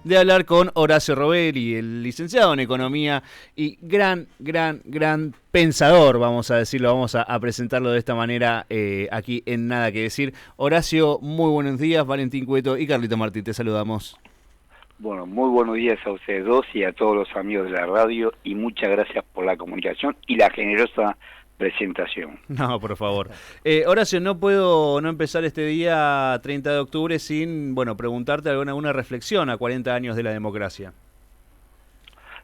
de hablar con Horacio Robelli, el licenciado en Economía y gran pensador, vamos a decirlo, vamos a presentarlo de esta manera aquí en Nada que Decir. Horacio, muy buenos días, Valentín Cueto y Carlito Martí, te saludamos. Bueno, muy buenos días a ustedes dos y a todos los amigos de la radio y muchas gracias por la comunicación y la generosa presentación. No, por favor. Horacio, no puedo no empezar este día 30 de octubre sin, preguntarte alguna reflexión a 40 años de la democracia.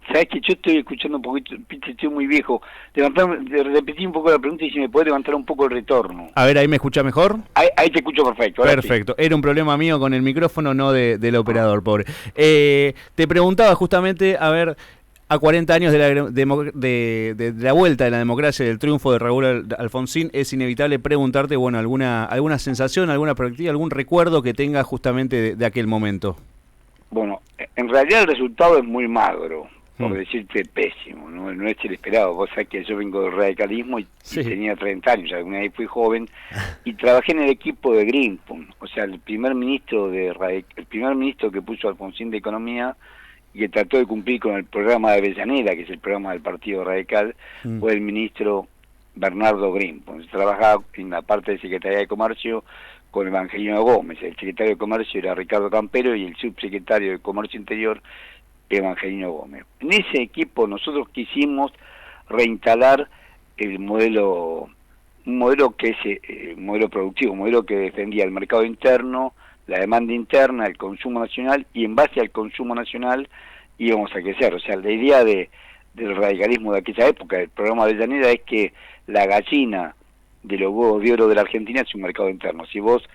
Sabes que yo estoy escuchando un poquito, estoy muy viejo. Repetí un poco la pregunta y si me puede levantar un poco el retorno. A ver, ¿ahí me escucha mejor? Ahí te escucho perfecto. Perfecto. Sí. Era un problema mío con el micrófono, no del operador, pobre. Te preguntaba justamente, a ver, a 40 años de la vuelta de la democracia, del triunfo de Raúl Alfonsín, es inevitable preguntarte, alguna sensación, alguna perspectiva, algún recuerdo que tengas justamente de aquel momento. Bueno, en realidad el resultado es muy magro. Por decirte pésimo, no es el esperado. Vos sabés que yo vengo del radicalismo y tenía 30 años, alguna vez fui joven, y trabajé en el equipo de Greenpoint, o sea, el primer ministro que puso Alfonsín de Economía y que trató de cumplir con el programa de Avellaneda, que es el programa del Partido Radical, fue el ministro Bernardo Greenpoint. Trabajaba en la parte de Secretaría de Comercio con Evangelino Gómez, el secretario de Comercio era Ricardo Campero y el subsecretario de Comercio Interior Evangelino Gómez. En ese equipo nosotros quisimos reinstalar un modelo que es modelo productivo, un modelo que defendía el mercado interno, la demanda interna, el consumo nacional, y en base al consumo nacional íbamos a crecer. O sea, la idea del radicalismo de aquella época, del programa de Avellaneda, es que la gallina de los huevos de oro de la Argentina es un mercado interno. Si vos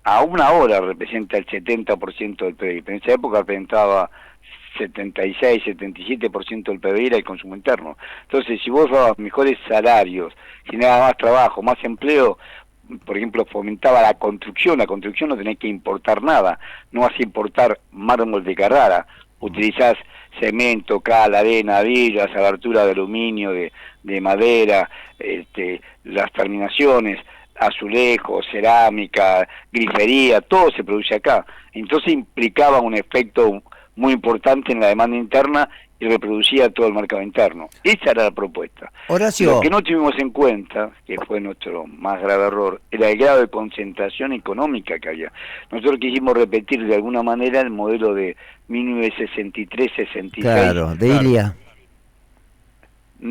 a una hora representa el 70% del PBI, pero en esa época representaba 76, 77% del PBI era el consumo interno. Entonces, si vos dabas mejores salarios, generabas más trabajo, más empleo, por ejemplo, fomentaba la construcción no tenés que importar nada, no vas a importar mármol de Carrara, utilizás cemento, cal, arena, vidrio, abertura de aluminio, de madera, las terminaciones, azulejos, cerámica, grifería, todo se produce acá. Entonces implicaba un efecto muy importante en la demanda interna y reproducía todo el mercado interno. Esa era la propuesta. Horacio. Lo que no tuvimos en cuenta, que fue nuestro más grave error, era el grado de concentración económica que había. Nosotros quisimos repetir de alguna manera el modelo de 1963-66. Claro, de Ilia.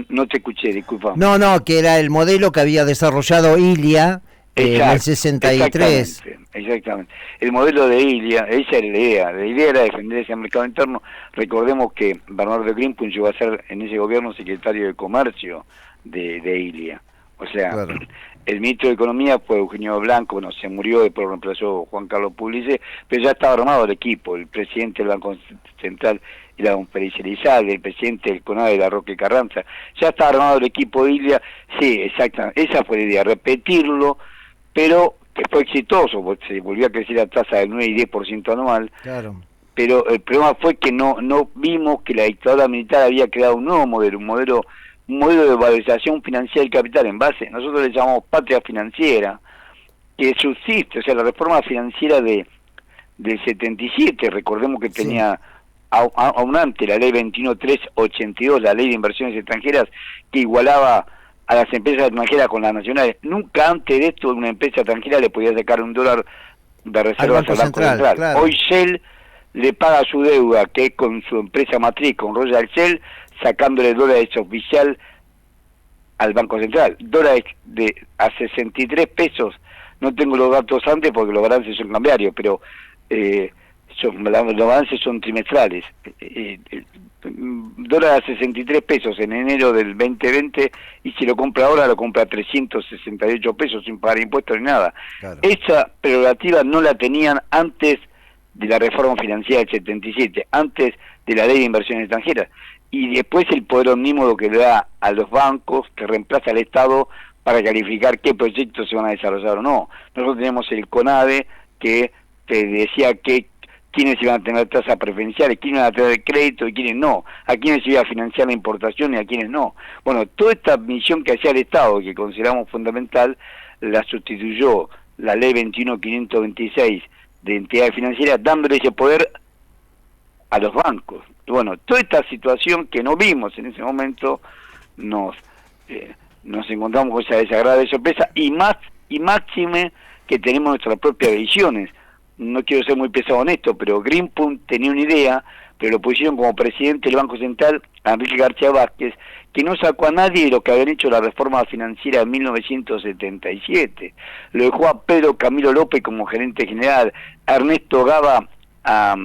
No te escuché, disculpa. No, que era el modelo que había desarrollado Ilia en el 63. Exactamente. El modelo de Ilia, esa era la idea. La idea era defender ese mercado interno. Recordemos que Bernardo Greenpoint llegó a ser en ese gobierno secretario de Comercio de Ilia. O sea, claro. El ministro de Economía fue Eugenio Blanco, se murió, después lo reemplazó Juan Carlos Pugliese, pero ya estaba armado el equipo. El presidente del Banco Central era don Félix Elizalde, el presidente del CONADE era Roque Carranza, ya estaba armado el equipo de Ilia. Sí, exactamente, esa fue la idea, repetirlo, pero que fue exitoso, porque se volvió a crecer la tasa del 9 y 10% anual. Claro. Pero el problema fue que no vimos que la dictadura militar había creado un nuevo modelo, un modelo de valorización financiera del capital en base, nosotros le llamamos patria financiera, que subsiste, o sea, la reforma financiera del 77, recordemos que tenía aunante la ley 21382, la ley de inversiones extranjeras, que igualaba a las empresas extranjeras con las nacionales. Nunca antes de esto una empresa extranjera le podía sacar $1 de reservas al Banco Central. Claro. Hoy Shell le paga su deuda, que es con su empresa matriz, con Royal Shell, sacándole dólares oficial al Banco Central. Dólares a 63 pesos, no tengo los datos antes porque los balances son cambiarios, pero los balances son trimestrales. Dólar a 63 pesos en enero del 2020, y si lo compra ahora lo compra a 368 pesos sin pagar impuestos ni nada. Claro. Esa prerrogativa no la tenían antes de la reforma financiera del 77, antes de la ley de inversiones extranjeras, y después el poder omnímodo que le da a los bancos, que reemplaza al Estado para calificar qué proyectos se van a desarrollar o no. Nosotros tenemos el CONADE, que te decía que quiénes iban a tener tasas preferenciales, quiénes iban a tener crédito y quiénes no, a quiénes se iba a financiar la importación y a quiénes no. Bueno, toda esta misión que hacía el Estado, que consideramos fundamental, la sustituyó la ley 21526 de entidades financieras, dándole ese poder a los bancos. Y bueno, toda esta situación que no vimos en ese momento, nos encontramos con esa desagradable sorpresa, y máxime que tenemos nuestras propias visiones. No quiero ser muy pesado en esto, pero Greenpool tenía una idea, pero lo pusieron como presidente del Banco Central a Enrique García Vázquez, que no sacó a nadie de lo que habían hecho la reforma financiera de 1977. Lo dejó a Pedro Camilo López como gerente general, a Ernesto Gaba a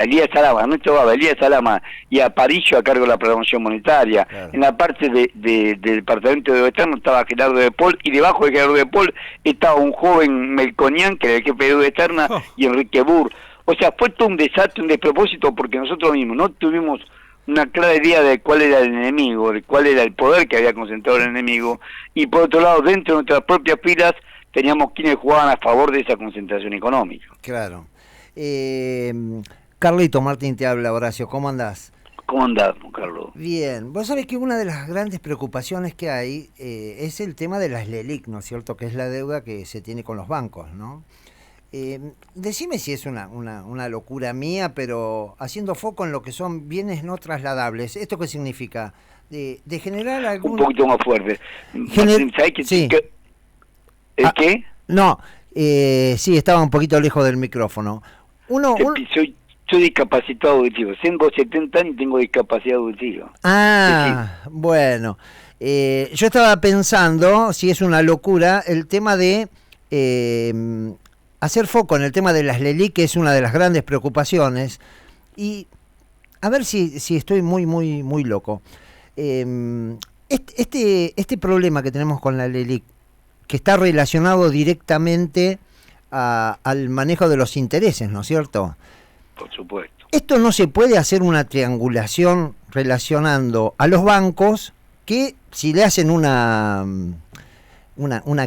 Elías Salama, Ernesto Gaba, Elías Salama y a Parillo a cargo de la programación monetaria. Claro. En la parte del departamento de deuda externa estaba Gerardo de Paul, y debajo de Gerardo de Paul estaba un joven Melconian, que era el jefe de deuda externa, y Enrique Burr. O sea, fue todo un desastre, un despropósito, porque nosotros mismos no tuvimos una clara idea de cuál era el enemigo, de cuál era el poder que había concentrado el enemigo, y por otro lado, dentro de nuestras propias filas, teníamos quienes jugaban a favor de esa concentración económica. Claro. Carlito Martín te habla, Horacio, ¿cómo andás? ¿Cómo andás, Carlos? Bien, vos sabés que una de las grandes preocupaciones que hay es el tema de las LELIQ, ¿no es cierto?, que es la deuda que se tiene con los bancos, ¿no? Decime si es una locura mía, pero haciendo foco en lo que son bienes no trasladables. ¿Esto qué significa? De generar algún... Un poquito más fuerte. ¿Sabés que, sí. ¿El qué? No, sí, estaba un poquito lejos del micrófono. Soy discapacitado auditivo. Tengo 70 años y tengo discapacidad auditiva. Ah, sí. Bueno. Yo estaba pensando, si es una locura, el tema de... hacer foco en el tema de las LELIQ, que es una de las grandes preocupaciones, y a ver si estoy muy loco. Este problema que tenemos con la LELIQ, que está relacionado directamente al manejo de los intereses, ¿no es cierto? Por supuesto. Esto no se puede hacer una triangulación relacionando a los bancos, que si le hacen una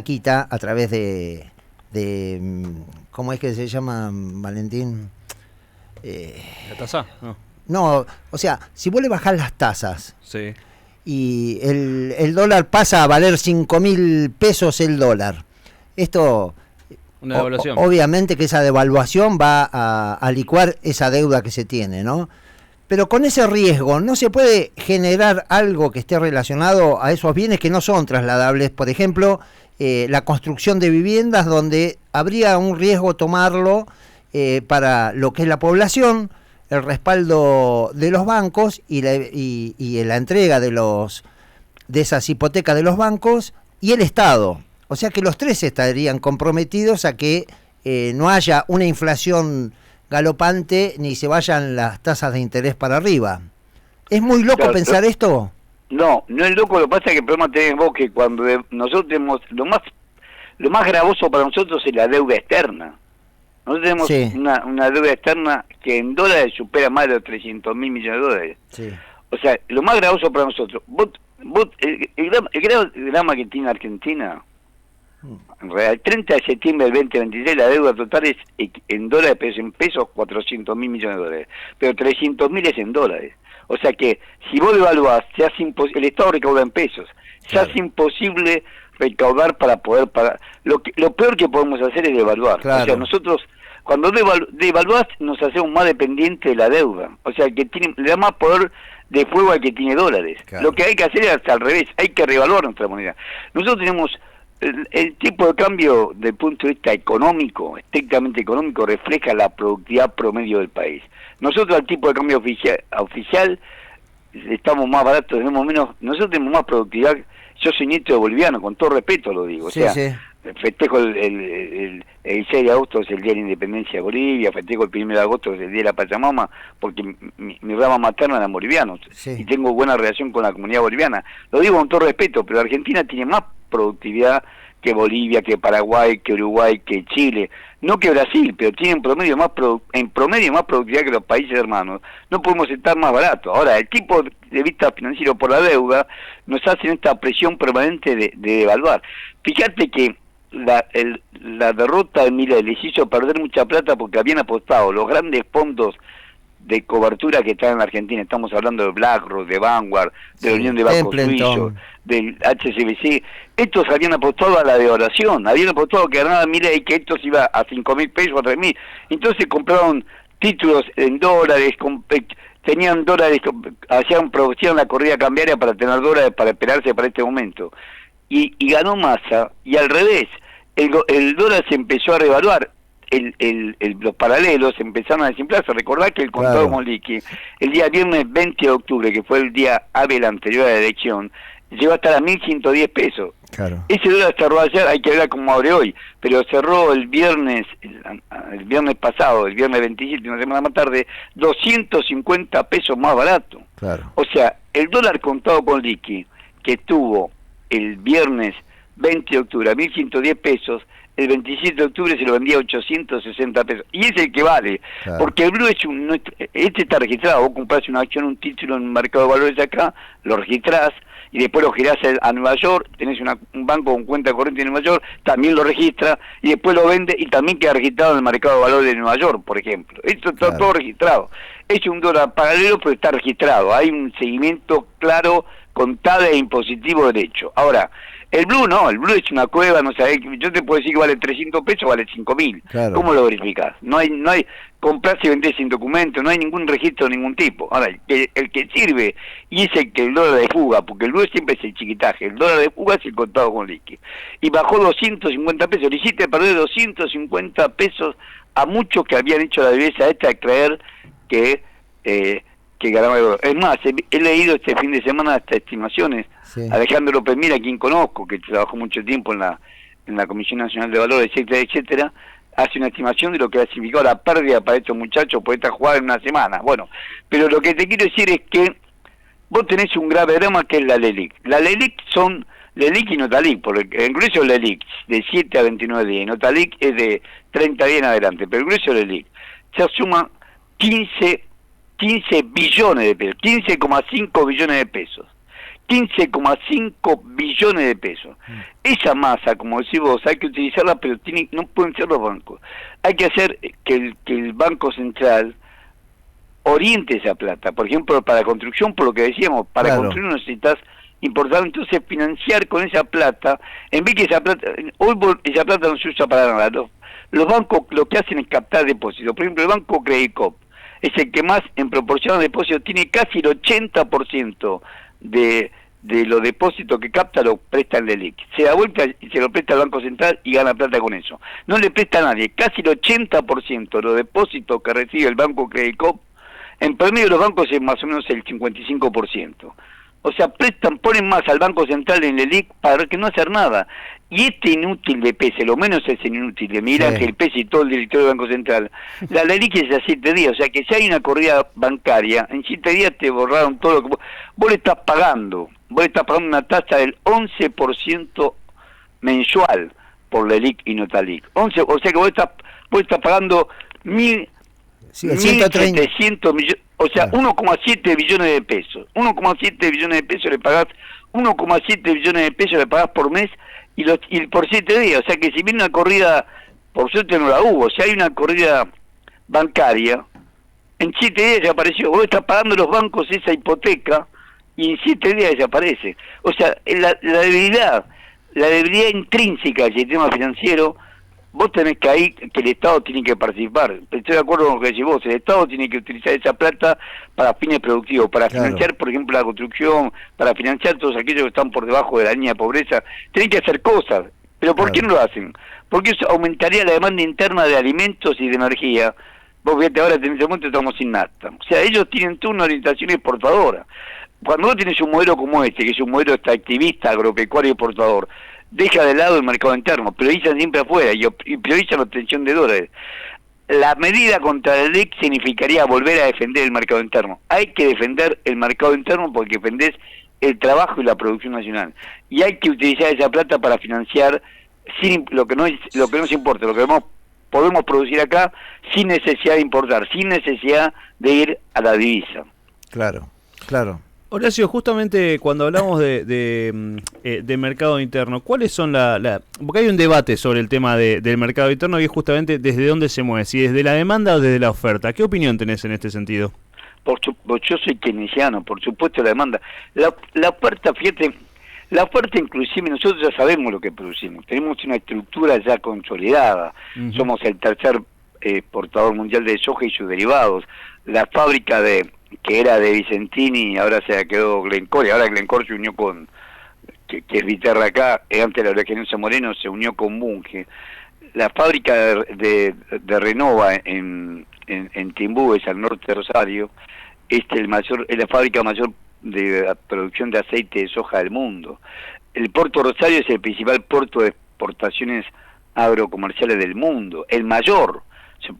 quita a través de ¿cómo es que se llama, Valentín? ¿La tasa? No, o sea, si vos le bajás las tasas, sí, y el dólar pasa a valer 5.000 pesos el dólar, esto... Una devaluación. Obviamente que esa devaluación va a licuar esa deuda que se tiene, ¿no? Pero con ese riesgo, ¿no se puede generar algo que esté relacionado a esos bienes que no son trasladables? Por ejemplo, la construcción de viviendas, donde habría un riesgo tomarlo para lo que es la población, el respaldo de los bancos y la entrega de esas hipotecas de los bancos y el Estado. O sea que los tres estarían comprometidos a que no haya una inflación galopante ni se vayan las tasas de interés para arriba. ¿Es muy loco pensar esto? No es loco. Lo que pasa es que el problema tenés vos, que cuando nosotros tenemos lo más gravoso para nosotros es la deuda externa. Nosotros tenemos una deuda externa que en dólares supera más de los 300.000 millones de dólares. Sí. O sea, lo más gravoso para nosotros, el drama que tiene Argentina, en realidad, el 30 de septiembre del 2023 la deuda total es en dólares, pero en pesos 400.000 millones de dólares, pero 300.000 es en dólares. O sea que si vos devaluás, el Estado recauda en pesos, se hace imposible recaudar para poder pagar. Lo peor que podemos hacer es devaluar. Claro. O sea, nosotros cuando devaluás nos hacemos más dependientes de la deuda. O sea, que le da más poder de fuego al que tiene dólares. Claro. Lo que hay que hacer es al revés, hay que revaluar nuestra moneda. Nosotros tenemos el tipo de cambio del punto de vista económico, estrictamente económico, refleja la productividad promedio del país. Nosotros al tipo de cambio oficial estamos más baratos, tenemos menos, nosotros tenemos más productividad. Yo soy nieto de boliviano, con todo respeto lo digo, sí, o sea, festejo el 6 de agosto es el Día de la Independencia de Bolivia, festejo el 1 de agosto es el Día de la Pachamama, porque mi rama materna era boliviano, y tengo buena relación con la comunidad boliviana. Lo digo con todo respeto, pero Argentina tiene más productividad que Bolivia, que Paraguay, que Uruguay, que Chile, no que Brasil, pero tienen en promedio más productividad que los países hermanos. No podemos estar más baratos. Ahora, el tipo de vista financiero por la deuda nos hacen esta presión permanente de devaluar. Fíjate que la derrota de Milei les hizo perder mucha plata porque habían apostado los grandes fondos de cobertura que están en la Argentina. Estamos hablando de BlackRock, de Vanguard, de la Unión de Bancos Suizos, del HSBC. Estos habían apostado a la devaluación, habían apostado que ganaba Milei, que esto se iba a 5.000 pesos, a 3.000. Entonces compraron títulos en dólares, tenían dólares, producían la corrida cambiaria para tener dólares para esperarse para este momento. Y ganó Massa, y al revés, el dólar se empezó a revaluar. Los paralelos empezaron a desinflarse. Recordad que el contado con liqui, el día viernes 20 de octubre, que fue el día hábil anterior a la elección, llegó a estar a 1.110 pesos. Claro. Ese dólar cerró ayer, hay que ver cómo abre hoy, pero cerró el viernes pasado, el viernes 27, una semana más tarde, 250 pesos más barato. Claro. O sea, el dólar contado con liqui, que estuvo el viernes 20 de octubre a 1.110 pesos, el 27 de octubre se lo vendía a 860 pesos. Y es el que vale, claro. Porque el Blue este está registrado. Vos comprás una acción, un título en un mercado de valores acá, lo registrás, y después lo girás a Nueva York, tenés un banco con cuenta corriente en Nueva York, también lo registra, y después lo vende, y también queda registrado en el mercado de valores de Nueva York, por ejemplo. Esto está todo registrado. Es un dólar paralelo, pero está registrado. Hay un seguimiento claro, contable e impositivo derecho. Ahora, el Blue no, el Blue es una cueva, no sé, yo te puedo decir que vale 300 pesos, vale 5.000. Claro. ¿Cómo lo verificás? No hay comprar y vender sin documento, no hay ningún registro de ningún tipo. Ahora, el que sirve, y es el dólar de fuga, porque el Blue siempre es el chiquitaje, el dólar de fuga es el contado con liqui. Y bajó 250 pesos, le hiciste perder 250 pesos a muchos que habían hecho la belleza esta de creer que ganaba el dólar. Es más, he leído este fin de semana hasta estimaciones. Sí. Alejandro López Mira, quien conozco, que trabajó mucho tiempo en la Comisión Nacional de Valores, etcétera, hace una estimación de lo que ha significado la pérdida para estos muchachos por esta jugada en una semana. Bueno, pero lo que te quiero decir es que vos tenés un grave drama que es la LELIQ. La LELIQ son LELIQ y Notaliq, porque el grueso LELIQ de 7 a 29 días, y Notaliq es de 30 días en adelante, pero el grueso LELIQ se suma 15 billones de pesos, 15,5 billones de pesos. 15,5 billones de pesos. Esa masa, como decís vos, hay que utilizarla, pero no pueden ser los bancos. Hay que hacer que el Banco Central oriente esa plata. Por ejemplo, para construcción, por lo que decíamos, para construir necesitas importar, entonces financiar con esa plata, en vez que esa plata, hoy esa plata no se usa para nada. Los bancos lo que hacen es captar depósitos. Por ejemplo, el Banco Credit Corp es el que más en proporción a depósitos tiene, casi el 80% de los depósitos que capta lo presta el LELIQ. Se da vuelta y se lo presta al Banco Central y gana plata con eso. No le presta a nadie. Casi el 80% de los depósitos que recibe el Banco Credit Corp, en promedio de los bancos es más o menos el 55%. O sea, ponen más al Banco Central en el LELIQ para que no hacer nada. Y este inútil de Pese, lo menos es el inútil de Miguel Ángel Pese y todo el directorio del Banco Central, la LELIQ es a 7 días, o sea que si hay una corrida bancaria, en 7 días te borraron todo lo que vos le estás pagando una tasa del 11% mensual por LELIQ y Notaliq. 11, o sea que vos estás pagando 1.700 millones, o sea, 1,7 billones de pesos. 1,7 billones de pesos le pagás, 1,7 billones de pesos le pagás por mes y por 7 días. O sea que si viene una corrida, por suerte no la hubo, si hay una corrida bancaria, en 7 días desapareció. Vos estás pagando los bancos esa hipoteca y en 7 días desaparece. O sea, la debilidad intrínseca del sistema financiero, vos tenés que ahí que el Estado tiene que participar. Estoy de acuerdo con lo que decís vos, el Estado tiene que utilizar esa plata para fines productivos, para financiar, por ejemplo, la construcción, para financiar todos aquellos que están por debajo de la línea de pobreza. Tienen que hacer cosas, pero ¿por qué no lo hacen? Porque eso aumentaría la demanda interna de alimentos y de energía. Vos fíjate, ahora en este momento estamos sin nafta. O sea, ellos tienen toda una orientación exportadora. Cuando vos tenés un modelo como este, que es un modelo extractivista, agropecuario exportador, deja de lado el mercado interno, priorizan siempre afuera y priorizan la obtención de dólares. La medida contra el LELIQ significaría volver a defender el mercado interno. Hay que defender el mercado interno porque defendés el trabajo y la producción nacional. Y hay que utilizar esa plata para financiar lo que nos importa, lo que podemos producir acá sin necesidad de importar, sin necesidad de ir a la divisa. Claro, claro. Horacio, justamente cuando hablamos de mercado interno, ¿cuáles son porque hay un debate sobre el tema del mercado interno y es justamente desde dónde se mueve, si desde la demanda o desde la oferta? ¿Qué opinión tenés en este sentido? Yo soy keynesiano, por supuesto la demanda. La oferta, fíjate, la oferta inclusive nosotros ya sabemos lo que producimos, tenemos una estructura ya consolidada, somos el tercer exportador mundial de soja y sus derivados, la fábrica que era de Vicentini, ahora se quedó Glencore, y ahora Glencore se unió con, que es Viterra acá, antes la Eugenio Moreno se unió con Bunge. La fábrica de Renova en Timbúes, al norte de Rosario, es la fábrica mayor de producción de aceite de soja del mundo. El puerto Rosario es el principal puerto de exportaciones agrocomerciales del mundo, el mayor. Se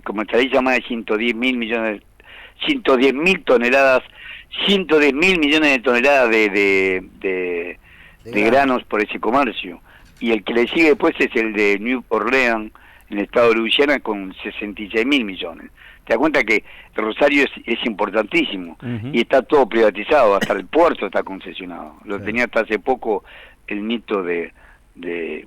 comercializa más de 110.000 toneladas, 110.000 millones de toneladas de granos por ese comercio. Y el que le sigue después es el de New Orleans, en el estado de Luisiana, con 66.000 millones. Te das cuenta que Rosario es importantísimo, y está todo privatizado, hasta el puerto está concesionado. Lo tenía hasta hace poco el nieto de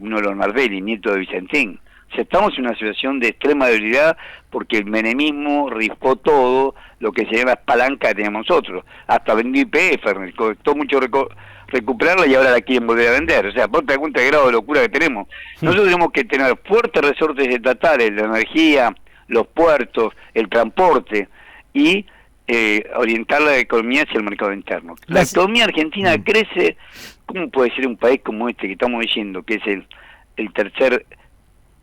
uno de los Nardelli, nieto de Vicentín. O sea, estamos en una situación de extrema debilidad porque el menemismo rifó todo lo que se llama palanca que teníamos nosotros. Hasta vendió YPF, costó mucho recuperarla y ahora la quieren volver a vender. O sea, vos te das cuenta del grado de locura que tenemos. Nosotros tenemos que tener fuertes resortes estatales, la energía, los puertos, el transporte y orientar la economía hacia el mercado interno. La economía argentina crece. ¿Cómo puede ser un país como este que estamos diciendo, que es el tercer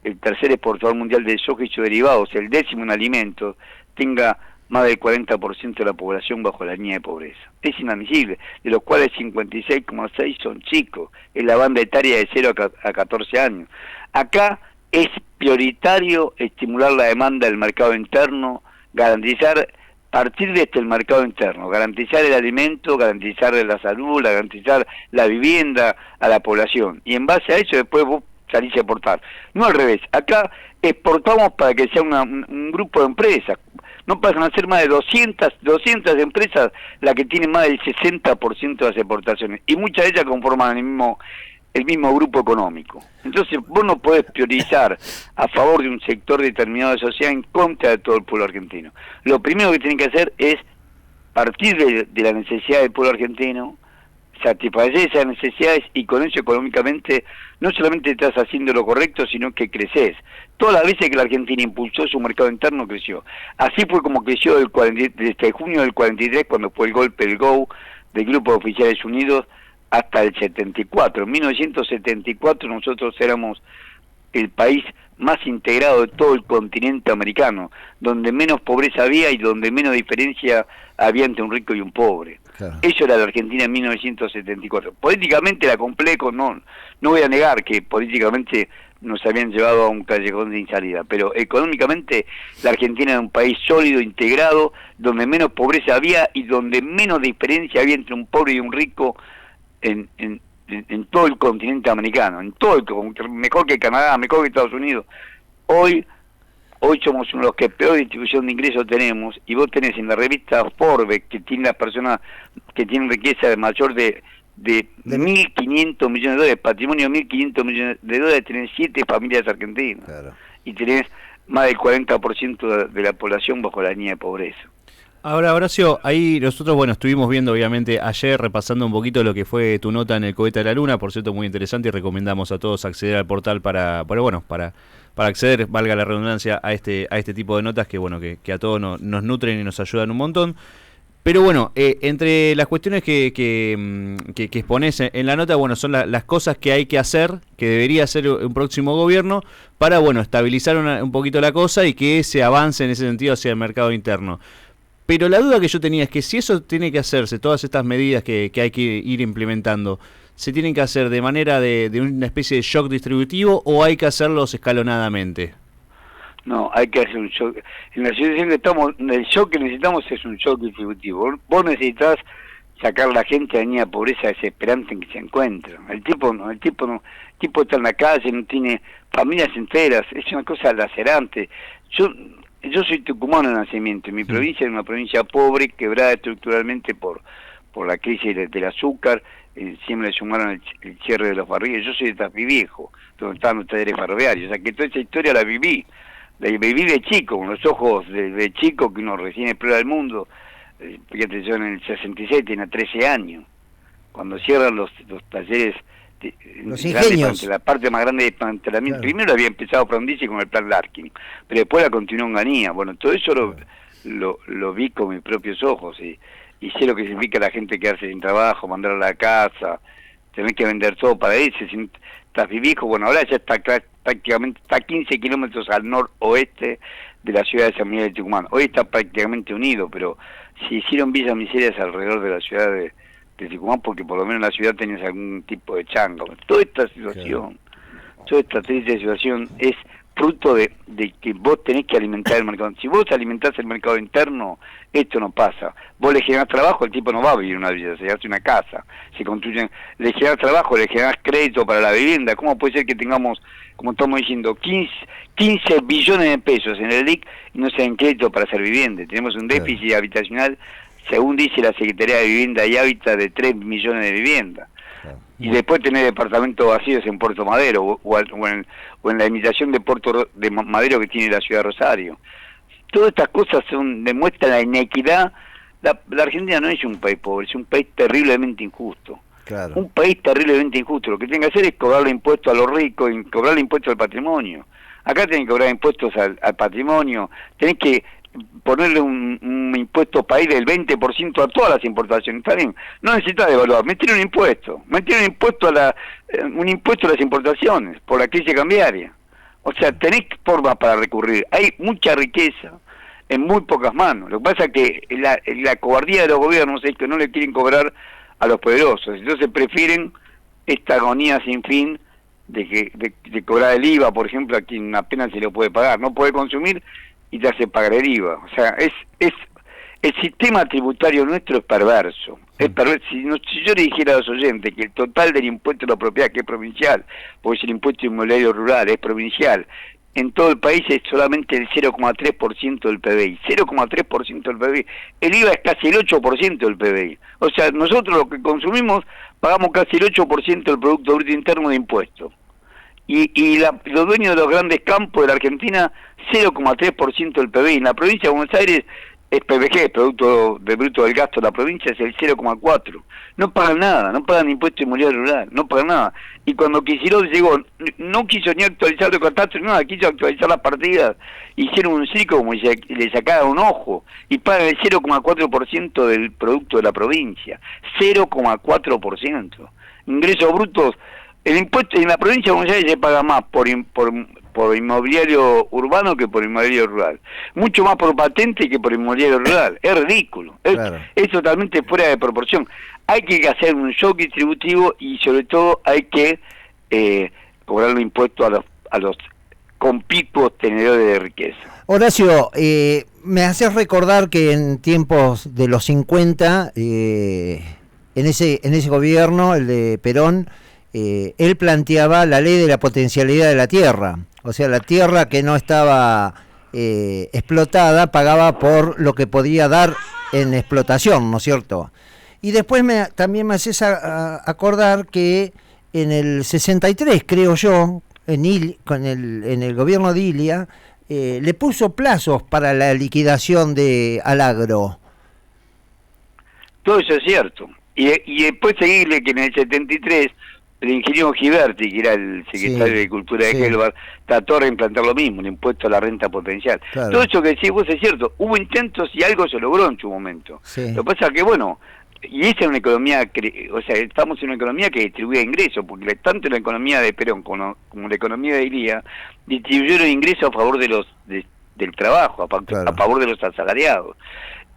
exportador mundial de soja y sus derivados, el 10º en alimentos, tenga más del 40% de la población bajo la línea de pobreza? Es inadmisible, de los cuales 56,6 son chicos, en la banda etaria de 0 a 14 años. Acá es prioritario estimular la demanda del mercado interno, garantizar, partir de el mercado interno, garantizar el alimento, garantizar la salud, garantizar la vivienda a la población. Y en base a eso después vos salís a exportar. No al revés, acá exportamos para que sea un grupo de empresas. No pasan a ser más de 200 empresas las que tienen más del 60% de las exportaciones. Y muchas de ellas conforman el mismo grupo económico. Entonces vos no podés priorizar a favor de un sector determinado de sociedad en contra de todo el pueblo argentino. Lo primero que tienen que hacer es partir de la necesidad del pueblo argentino, satisfacer esas necesidades, y con eso económicamente no solamente estás haciendo lo correcto, sino que creces. Todas las veces que la Argentina impulsó su mercado interno, creció. Así fue como creció desde junio del 43, cuando fue el golpe del GO del Grupo de Oficiales Unidos, hasta el 74. En 1974 nosotros éramos el país más integrado de todo el continente americano, donde menos pobreza había y donde menos diferencia había entre un rico y un pobre. Claro. Eso era la Argentina en 1974. Políticamente era complejo, no voy a negar que políticamente nos habían llevado a un callejón sin salida, pero económicamente la Argentina era un país sólido, integrado, donde menos pobreza había y donde menos diferencia había entre un pobre y un rico en todo el continente americano, mejor que Canadá, mejor que Estados Unidos. Hoy somos uno de los que peor distribución de ingresos tenemos, y vos tenés en la revista Forbes, que tiene las personas que tienen riqueza de mayor de 1.500 millones de dólares, patrimonio de 1.500 millones de dólares, tenés 7 familias argentinas. Claro. Y tenés más del 40% de la población bajo la línea de pobreza. Ahora, Horacio, ahí nosotros, estuvimos viendo obviamente ayer, repasando un poquito lo que fue tu nota en el Cohete a la Luna, por cierto, muy interesante, y recomendamos a todos acceder al portal para acceder, valga la redundancia, a este tipo de notas que a todos nos nutren y nos ayudan un montón. Pero entre las cuestiones que exponés en la nota, son las cosas que hay que hacer, que debería hacer un próximo gobierno para, estabilizar un poquito la cosa y que se avance en ese sentido hacia el mercado interno. Pero la duda que yo tenía es que si eso tiene que hacerse, todas estas medidas que hay que ir implementando, ¿se tienen que hacer de manera de una especie de shock distributivo o hay que hacerlos escalonadamente? No, hay que hacer un shock. En la situación que estamos, el shock que necesitamos es un shock distributivo. Vos necesitas sacar a la gente de la línea de pobreza desesperante en que se encuentra. El tipo está en la calle, no tiene familias enteras, es una cosa lacerante. Yo soy tucumano de nacimiento, mi provincia es una provincia pobre, quebrada estructuralmente por por la crisis del azúcar, encima le sumaron el cierre de los barriles. Yo soy de Tafí Viejo, donde estaban los talleres ferroviarios, o sea que toda esa historia la viví de chico, con los ojos de chico, que uno recién explora el mundo. Fíjate, yo en el 66 tenía 13 años, cuando cierran los talleres, los ingenios, la parte más grande de desmantelamiento. Claro. Primero había empezado Frondizi con el plan Larkin, pero después la continuó en Ganía. Bueno, todo eso lo vi con mis propios ojos, y sé lo que significa la gente quedarse sin trabajo, mandar a la casa, tener que vender todo para irse. Tafí Viejo, bueno, ahora ya está prácticamente, está 15 kilómetros al noroeste de la ciudad de San Miguel de Tucumán. Hoy está prácticamente unido, pero se hicieron villas miserias alrededor de la ciudad de Tucumán, porque por lo menos en la ciudad tenías algún tipo de changa. Toda esta situación, toda esta triste situación es fruto de que vos tenés que alimentar el mercado. Si vos alimentás el mercado interno, esto no pasa. Vos le generás trabajo, el tipo no va a vivir en una villa, se hace una casa, se construyen, le generás trabajo, le generás crédito para la vivienda. ¿Cómo puede ser que tengamos, como estamos diciendo, 15 billones de pesos en el LIC y no se den crédito para hacer vivienda? Tenemos un déficit habitacional, según dice la Secretaría de Vivienda y Hábitat, de 3 millones de viviendas. Y después tener departamentos vacíos en Puerto Madero o en la imitación de Puerto de Madero que tiene la ciudad de Rosario. Todas estas cosas demuestran la inequidad. La Argentina no es un país pobre, es un país terriblemente injusto. Claro. Un país terriblemente injusto. Lo que tienen que hacer es cobrarle impuestos a los ricos y cobrarle impuestos al patrimonio. Acá tienen que cobrar impuestos al patrimonio, tenés que ponerle un impuesto país del 20% a todas las importaciones. Está bien, no necesitas devaluar, meter un impuesto un impuesto a las importaciones por la crisis cambiaria. O sea, tenés formas para recurrir. Hay mucha riqueza en muy pocas manos. Lo que pasa es que la cobardía de los gobiernos es que no le quieren cobrar a los poderosos, entonces prefieren esta agonía sin fin de cobrar el IVA, por ejemplo, a quien apenas se lo puede pagar. No puede consumir y te hace pagar el IVA. O sea, el sistema tributario nuestro es perverso. Es perverso. Si yo le dijera a los oyentes que el total del impuesto de la propiedad, que es provincial, porque el impuesto inmobiliario rural es provincial, en todo el país es solamente el 0,3% del PBI. 0,3% del PBI. El IVA es casi el 8% del PBI. O sea, nosotros lo que consumimos pagamos casi el 8% del Producto Bruto Interno de impuestos. Y los dueños de los grandes campos de la Argentina, 0,3% del PBI. En la provincia de Buenos Aires es PBG, Producto de Bruto del Gasto de la provincia, es el 0,4%. No pagan nada, no pagan impuesto inmobiliario rural, no pagan nada. Y cuando Kicillof llegó, no quiso ni actualizar los catastros, nada, quiso actualizar las partidas. Hicieron un circo como si le sacaran un ojo y pagan el 0,4% del producto de la provincia. 0,4%. Ingresos brutos. El impuesto en la provincia de Buenos Aires se paga más por inmobiliario urbano que por inmobiliario rural. Mucho más por patente que por inmobiliario rural. Es ridículo. Claro. Es totalmente fuera de proporción. Hay que hacer un shock distributivo y sobre todo hay que cobrar los impuestos a los conspicuos tenedores de riqueza. Horacio, me haces recordar que en tiempos de los 50, en ese gobierno, el de Perón, él planteaba la ley de la potencialidad de la tierra. O sea, la tierra que no estaba explotada pagaba por lo que podía dar en explotación, ¿no es cierto? Y después también me haces acordar que en el 63, creo yo, en el gobierno de Ilia, le puso plazos para la liquidación de Alagro. Todo eso es cierto. Y después seguirle que en el 73... el ingeniero Giberti, que era el secretario de Agricultura de Helvar, trató de reimplantar lo mismo, el impuesto a la renta potencial. Claro. Todo eso que decís vos es cierto, hubo intentos y algo se logró en su momento. Sí. Lo que pasa es que, bueno, y esa es una economía, o sea, estamos en una economía que distribuye ingresos, porque tanto la economía de Perón como la economía de Ilia distribuyeron ingresos a favor del trabajo, a favor de los asalariados.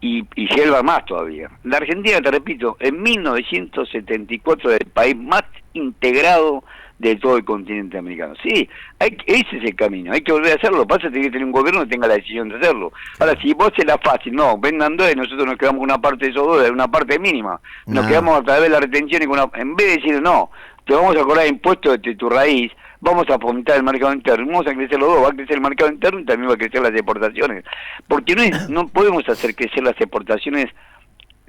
Y Helvar más todavía. La Argentina, te repito, en 1974 es el país más integrado de todo el continente americano. Sí, ese es el camino, hay que volver a hacerlo. Lo que pasa es que tiene que tener un gobierno que tenga la decisión de hacerlo. Ahora, si vos se la fácil, no, vendan $2 y nosotros nos quedamos con una parte de esos $2, una parte mínima. Nos quedamos a través de la retención y en vez de decir, no, te vamos a cobrar impuestos de tu raíz, vamos a fomentar el mercado interno, vamos a crecer los dos, va a crecer el mercado interno y también va a crecer las exportaciones. Porque no podemos hacer crecer las exportaciones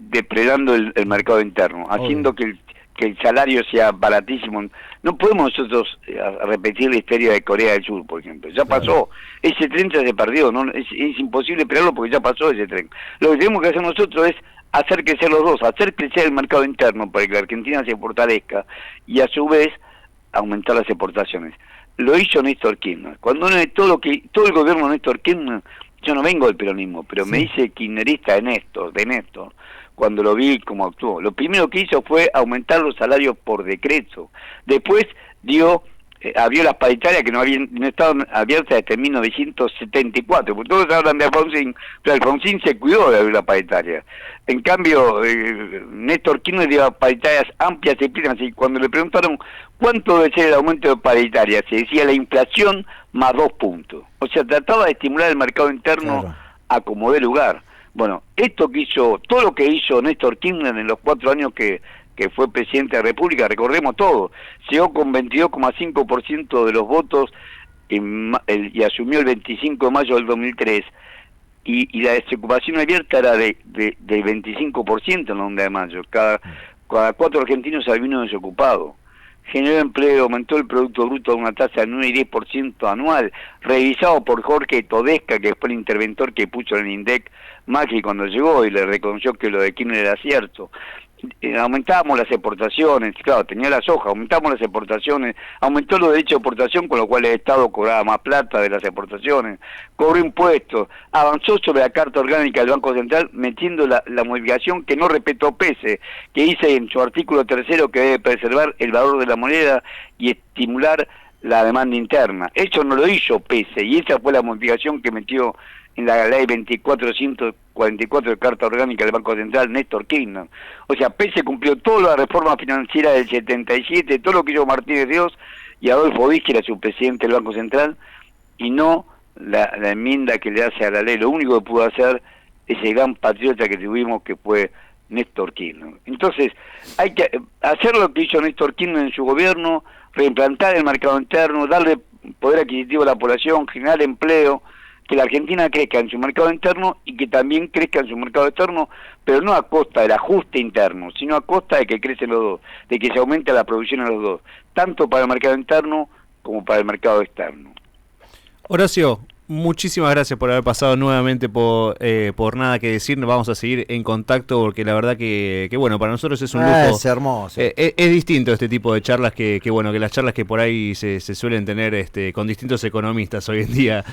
depredando el mercado interno, haciendo que el salario sea baratísimo. No podemos nosotros repetir la historia de Corea del Sur, por ejemplo. Ya pasó. Ese tren ya se perdió. ¿No? Es imposible esperarlo porque ya pasó ese tren. Lo que tenemos que hacer nosotros es hacer crecer los dos, hacer crecer el mercado interno para que la Argentina se fortalezca y a su vez aumentar las exportaciones. Lo hizo Néstor Kirchner. Cuando todo el gobierno de Néstor Kirchner, yo no vengo del peronismo, pero me hice kirchnerista de Néstor, cuando lo vi cómo actuó. Lo primero que hizo fue aumentar los salarios por decreto. Después abrió las paritarias que no estaban abiertas desde 1974, porque todos hablan de Alfonsín, pero Alfonsín se cuidó de abrir la paritaria. En cambio, Néstor Kirchner dio paritarias amplias y plenas, y cuando le preguntaron cuánto debe ser el aumento de paritarias, se decía la inflación más 2 puntos. O sea, trataba de estimular el mercado interno a como dé lugar. Bueno, todo lo que hizo Néstor Kirchner en los 4 años que fue presidente de la República, recordemos todo, llegó con 22,5% de los votos y asumió el 25 de mayo del 2003, y la desocupación abierta era del 25% en la onda de mayo, cada 4 argentinos había uno desocupado. Generó empleo, aumentó el Producto Bruto a una tasa de 9 y 10% anual, revisado por Jorge Todesca, que fue el interventor que puso en el INDEC Macri cuando llegó y le reconoció que lo de Kirchner era cierto. Aumentábamos las exportaciones, claro, tenía la soja, aumentamos las exportaciones, aumentó los derechos de exportación, con lo cual el Estado cobraba más plata de las exportaciones, cobró impuestos, avanzó sobre la Carta Orgánica del Banco Central, metiendo la modificación que no respetó Pese, que dice en su artículo 3º que debe preservar el valor de la moneda y estimular la demanda interna. Eso no lo hizo Pese, y esa fue la modificación que metió en la ley 2444 de Carta Orgánica del Banco Central Néstor Kirchner. O sea, Pese cumplió toda la reforma financiera del 77, todo lo que hizo Martínez Dios y Adolfo Vizque, era su presidente del Banco Central, y no la enmienda que le hace a la ley. Lo único que pudo hacer ese gran patriota que tuvimos, que fue Néstor Kirchner. Entonces, hay que hacer lo que hizo Néstor Kirchner en su gobierno, reimplantar el mercado interno, darle poder adquisitivo a la población, generar empleo, que la Argentina crezca en su mercado interno y que también crezca en su mercado externo, pero no a costa del ajuste interno, sino a costa de que crecen los dos, de que se aumenta la producción en los dos, tanto para el mercado interno como para el mercado externo. Horacio, muchísimas gracias por haber pasado nuevamente por Nada que Decir. Vamos a seguir en contacto porque la verdad que bueno, para nosotros es un lujo. Es hermoso. Es distinto este tipo de charlas que bueno, que las charlas que por ahí se suelen tener con distintos economistas hoy en día,